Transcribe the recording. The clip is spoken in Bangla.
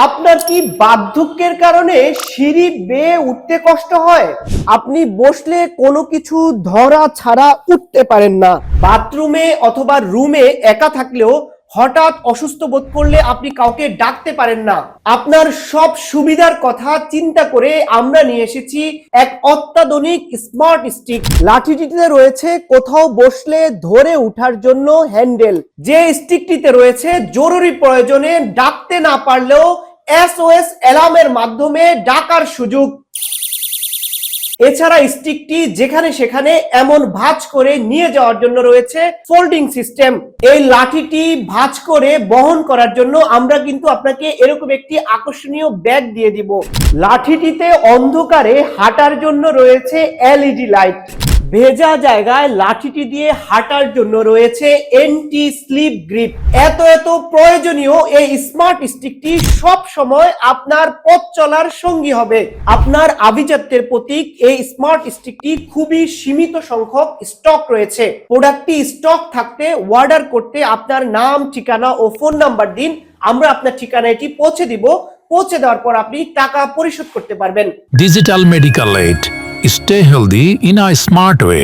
আপনার কি বার্ধক্যের কারণে সিঁড়ি বেয়ে উঠতে কষ্ট হয়? আপনি বসলে কোনো কিছু ধরা ছাড়া উঠতে পারেন না। বাথরুমে অথবা রুমে একা থাকলেও হঠাৎ অসুস্থ বোধ করলে আপনি কাউকে ডাকতে পারেন না। আপনার সব সুবিধার কথা চিন্তা করে আমরা নিয়ে এসেছি এক অত্যাধুনিক স্মার্ট স্টিক। লাঠিটিতে রয়েছে কোথাও বসলে ধরে ওঠার জন্য হ্যান্ডেল, যে স্টিকটিতে রয়েছে জরুরি প্রয়োজনে ডাকতে না পারলেও SOS অ্যালার্মের মাধ্যমে ডাকার সুযোগ। এছাড়া স্টিকটি যেখানে সেখানে এমন ভাঁজ করে নিয়ে যাওয়ার জন্য রয়েছে ফোল্ডিং সিস্টেম। এই লাঠিটি ভাঁজ করে বহন করার জন্য আমরা কিন্তু আপনাকে এরকম একটি আকর্ষণীয় ব্যাগ দিয়ে দিব। লাঠিটিতে অন্ধকারে হাঁটার জন্য রয়েছে LED লাইট। ভেজা জায়গায় লাঠিটি দিয়ে হাঁটার জন্য রয়েছে এন্টি স্লিপ গ্রিপ। এত প্রয়োজনীয় এই স্মার্ট স্টিকটি সব সময় আপনার পথ চলার সঙ্গী হবে। আপনার আভিজাত্যের প্রতীক এই স্মার্ট স্টিকটি খুবই সীমিত সংখ্যক স্টক রয়েছে। প্রোডাক্টটি স্টক থাকতে অর্ডার করতে আপনার নাম, ঠিকানা ও ফোন নাম্বার দিন। আমরা আপনার ঠিকানায় এটি পৌঁছে দিব। পৌঁছে দেওয়ার পর আপনি টাকা পরিশোধ করতে পারবেন। Digital Medical Aid. Stay healthy in a smart way.